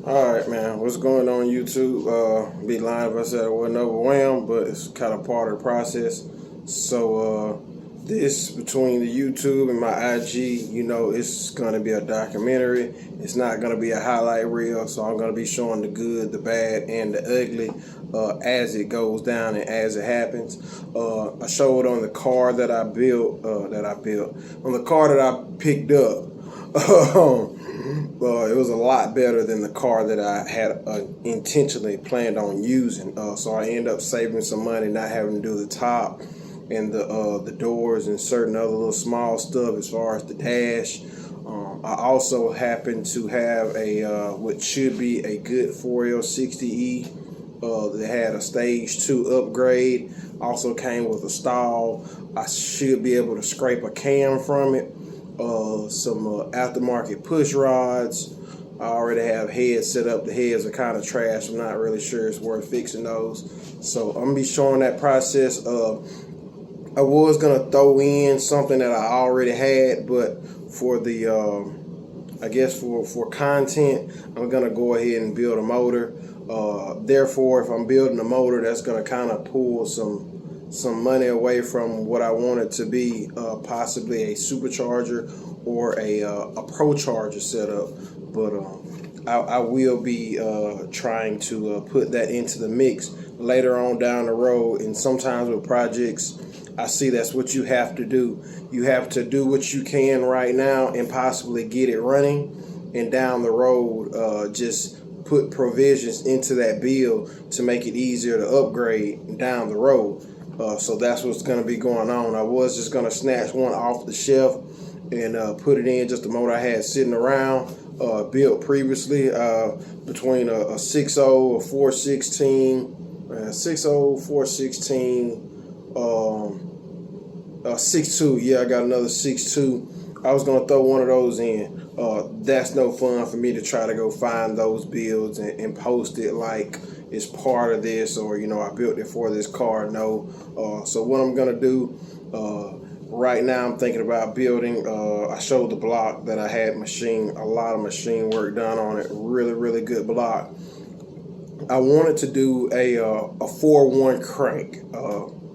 All right, man. What's going on, YouTube? Be lying if I said I wasn't overwhelmed, but it's kind of part of the process. This between the YouTube and my IG, it's gonna be a documentary. It's not gonna be a highlight reel. So I'm gonna be showing the good, the bad, and the ugly as it goes down and as it happens. I showed on the car that I built, on the car that I picked up. It was a lot better than the car that I had intentionally planned on using. So I ended up saving some money, not having to do the top and the doors and certain other little small stuff as far as the dash. I also happen to have a what should be a good 4L60E that had a stage 2 upgrade. Also came with a stall. I should be able to scrape a cam from it. Some aftermarket push rods. I already have heads set up. The heads are kind of trash. I'm not really sure it's worth fixing those. So I'm gonna be showing that process. I was gonna throw in something that I already had, but for the I guess for content, I'm gonna go ahead and build a motor. Therefore, if I'm building a motor, that's gonna kind of pull some money away from what I want it to be, possibly a supercharger or a pro charger setup. But I will be trying to put that into the mix later on down the road. And sometimes with projects, I see that's what you have to do. You have to do what you can right now and possibly get it running, and down the road just put provisions into that build to make it easier to upgrade down the road. So that's what's going to be going on. I was just going to snatch one off the shelf and put it in, just a motor I had sitting around, built previously, between a 6.0, a 416, 6.0, 416, a 6.2. Yeah, I got another 6.2. I was going to throw one of those in. That's no fun for me to try to go find those builds and post it like it's part of this, or I built it for this car. No. So what I'm gonna do right now, I'm thinking about building. I showed the block that I had a lot of machine work done on it. Really good block. I wanted to do a 4-1 crank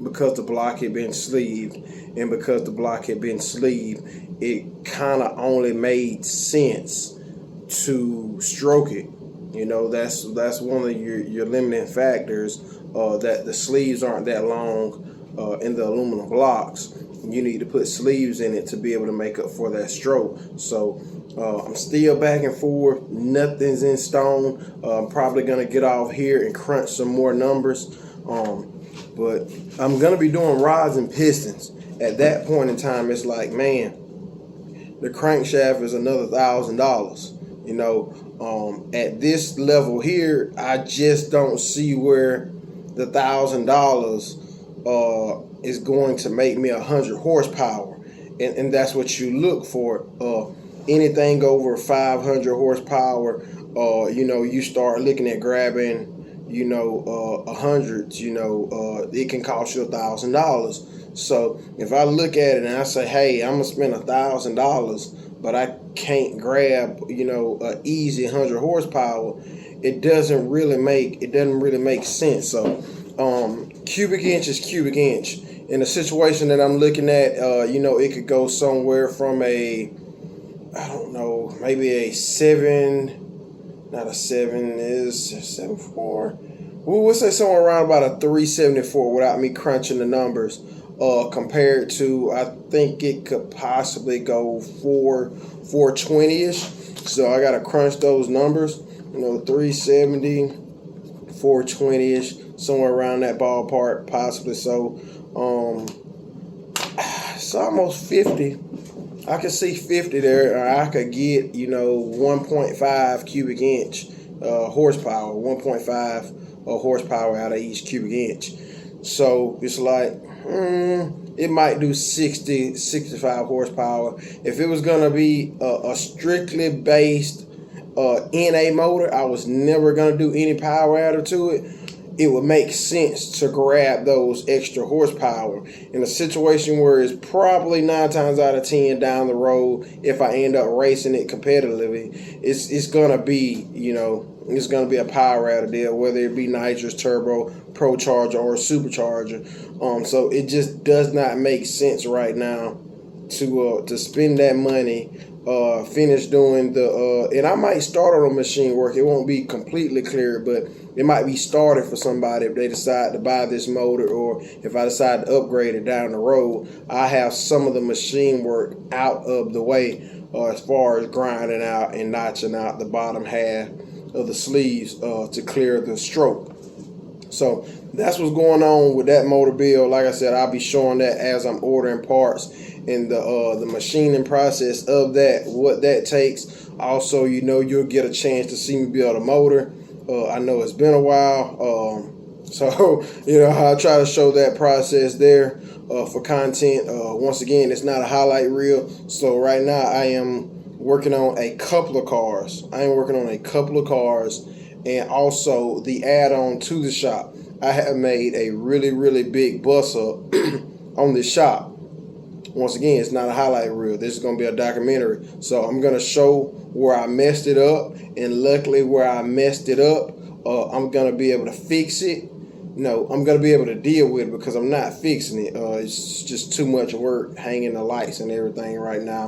because the block had been sleeved, and because the block had been sleeved, it kind of only made sense to stroke it. That's one of your limiting factors, that the sleeves aren't that long in the aluminum blocks. You need to put sleeves in it to be able to make up for that stroke. So I'm still back and forth. Nothing's in stone. I'm probably going to get off here and crunch some more numbers. But I'm going to be doing rods and pistons. At that point in time, it's like, man, the crankshaft is another $1,000. At this level here, I just don't see where the $1,000 is going to make me 100 horsepower, and that's what you look for. Anything over 500 horsepower, you start looking at grabbing, hundreds. It can cost you $1,000. So if I look at it and I say, hey, I'm gonna spend $1,000, but I can't grab, a easy 100 horsepower, it doesn't really make sense. So cubic inch is cubic inch. In the situation that I'm looking at, it could go somewhere from maybe a 7.4. We'll say somewhere around about a 374 without me crunching the numbers. Compared to, I think it could possibly go 420-ish. So I got to crunch those numbers, 370, 420-ish, somewhere around that ballpark, possibly. So it's almost 50. I could see 50 there, or I could get, 1.5 cubic inch horsepower, 1.5 horsepower out of each cubic inch. So it's like, it might do 60, 65 horsepower. If it was going to be a strictly based NA motor, I was never going to do any power adder to it. It would make sense to grab those extra horsepower in a situation where it's probably 9 times out of 10 down the road, if I end up racing it competitively, it's going to be, it's going to be a power adder deal, whether it be nitrous, turbo, procharger, or supercharger. So it just does not make sense right now to spend that money, finish doing and I might start on a machine work. It won't be completely clear, but it might be started for somebody if they decide to buy this motor, or if I decide to upgrade it down the road. I have some of the machine work out of the way, as far as grinding out and notching out the bottom half of the sleeves to clear the stroke. So that's what's going on with that motor build. Like I said, I'll be showing that as I'm ordering parts and the machining process of that, what that takes. Also, you'll get a chance to see me build a motor. I know it's been a while, so I try to show that process there for content. Once again, it's not a highlight reel, so right now I am working on a couple of cars. And also the add-on to the shop. I have made a really, really big bust up on this shop. Once again, it's not a highlight reel. This is going to be a documentary. So I'm going to show where I messed it up. And luckily where I messed it up, I'm going to be able to fix it. No, I'm going to be able to deal with it because I'm not fixing it. It's just too much work hanging the lights and everything right now.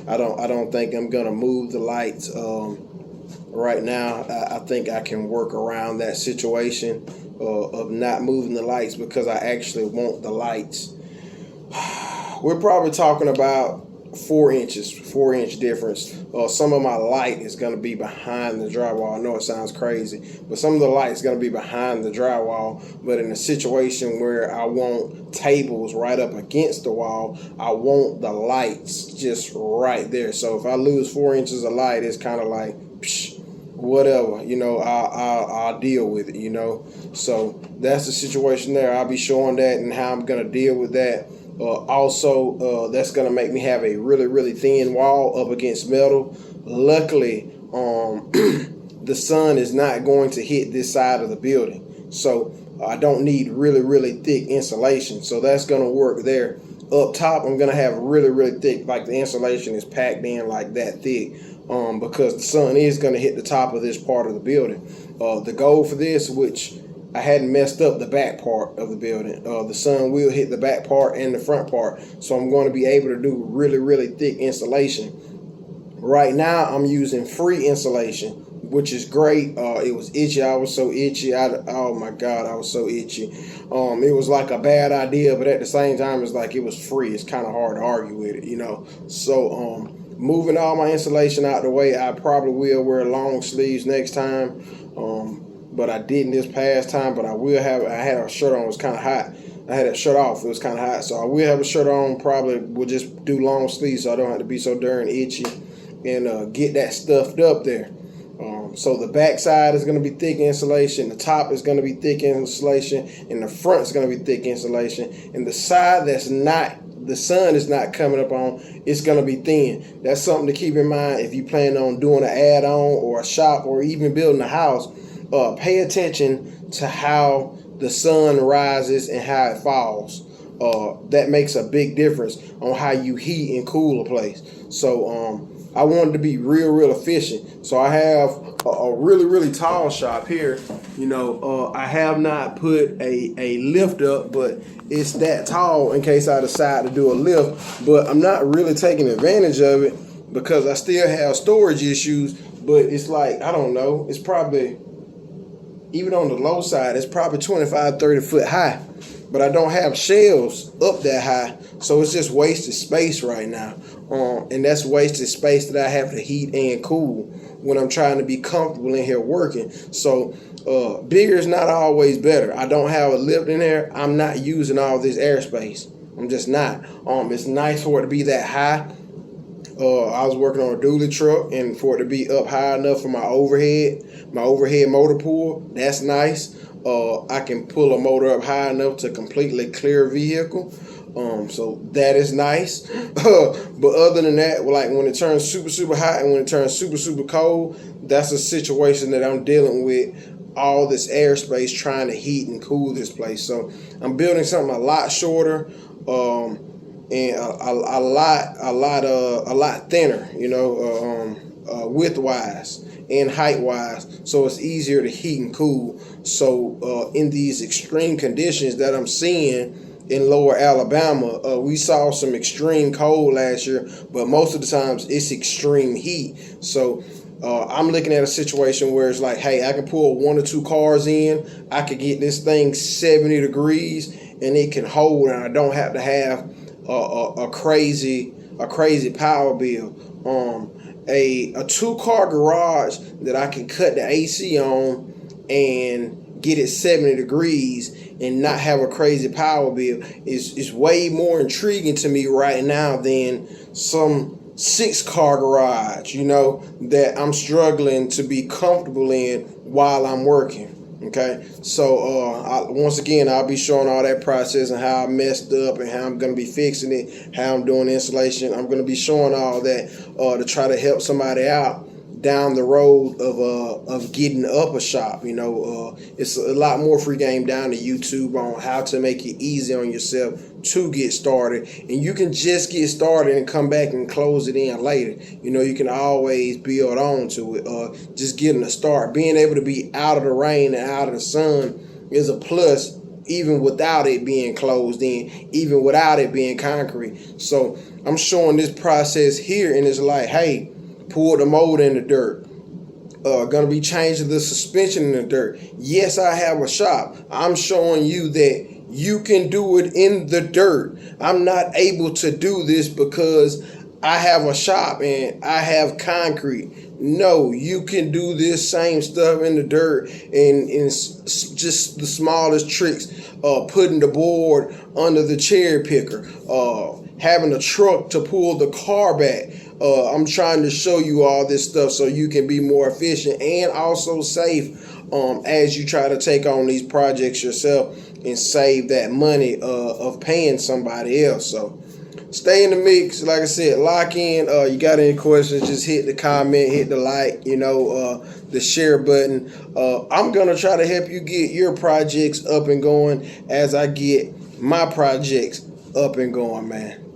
I don't think I'm going to move the lights. Right now, I think I can work around that situation of not moving the lights because I actually want the lights. We're probably talking about 4-inch difference. Some of my light is going to be behind the drywall. I know it sounds crazy, but some of the light is going to be behind the drywall. But in a situation where I want tables right up against the wall, I want the lights just right there. So if I lose 4 inches of light, it's kind of like, psh, whatever, I'll deal with it, So that's the situation there. I'll be showing that and how I'm going to deal with that. Also, that's going to make me have a really, really thin wall up against metal. Luckily, the sun is not going to hit this side of the building. So I don't need really, really thick insulation. So that's going to work there. Up top, I'm going to have really, really thick, like the insulation is packed in like that thick. Because the sun is going to hit the top of this part of the building. The goal for this, which I hadn't messed up the back part of the building, the sun will hit the back part and the front part. So I'm going to be able to do really, really thick insulation. Right now, I'm using free insulation, which is great. It was itchy. I was so itchy. Oh my God, I was so itchy. It was like a bad idea, but at the same time, it's like it was free. It's kind of hard to argue with it, So, moving all my insulation out the way, I probably will wear long sleeves next time. But I didn't this past time, but I had a shirt on, it was kind of hot. I had a shirt off, it was kind of hot. So I will have a shirt on, probably will just do long sleeves so I don't have to be so darn itchy and get that stuffed up there. So the back side is going to be thick insulation, the top is going to be thick insulation, and the front is going to be thick insulation. And the side the sun is not coming up on, it's going to be thin. That's something to keep in mind if you plan on doing an add-on or a shop or even building a house. Pay attention to how the sun rises and how it falls. That makes a big difference on how you heat and cool a place. So I wanted to be real, real efficient. So I have a really, really tall shop here. I have not put a lift up, but it's that tall in case I decide to do a lift. But I'm not really taking advantage of it because I still have storage issues. But it's like, I don't know, it's probably, even on the low side, it's probably 25, 30 foot high. But I don't have shelves up that high, so it's just wasted space right now. And that's wasted space that I have to heat and cool when I'm trying to be comfortable in here working. So bigger is not always better. I don't have a lift in there. I'm not using all this airspace. I'm just not. It's nice for it to be that high. I was working on a dually truck, and for it to be up high enough for my overhead motor pool, that's nice. I can pull a motor up high enough to completely clear a vehicle. So that is nice. But other than that, like when it turns super, super hot and when it turns super, super cold, that's a situation that I'm dealing with. All this airspace trying to heat and cool this place. So I'm building something a lot shorter, and a lot thinner, width-wise. and height wise, so it's easier to heat and cool. So in these extreme conditions that I'm seeing in lower Alabama, we saw some extreme cold last year, but most of the times it's extreme heat. So I'm looking at a situation where it's like, hey, I can pull 1 or 2 cars in, I could get this thing 70 degrees, and it can hold, and I don't have to have a crazy power bill. A 2-car garage that I can cut the AC on and get it 70 degrees and not have a crazy power bill is way more intriguing to me right now than some 6-car garage, that I'm struggling to be comfortable in while I'm working. Okay, so once again, I'll be showing all that process and how I messed up and how I'm going to be fixing it, how I'm doing insulation. I'm going to be showing all that to try to help somebody out down the road of getting up a shop. It's a lot more free game down to YouTube on how to make it easy on yourself to get started, and you can just get started and come back and close it in later. You can always build on to it. Just getting a start, being able to be out of the rain and out of the sun is a plus, even without it being closed in, even without it being concrete. So I'm showing this process here, and it's like, hey, pour the mold in the dirt. Gonna be changing the suspension in the dirt. Yes, I have a shop. I'm showing you that you can do it in the dirt. I'm not able to do this because I have a shop and I have concrete. No, you can do this same stuff in the dirt, and just the smallest tricks. Putting the board under the cherry picker. Having a truck to pull the car back. I'm trying to show you all this stuff so you can be more efficient and also safe as you try to take on these projects yourself and save that money of paying somebody else. So stay in the mix. Like I said, lock in. You got any questions, just hit the comment, hit the like, the share button. I'm going to try to help you get your projects up and going as I get my projects up and going, man.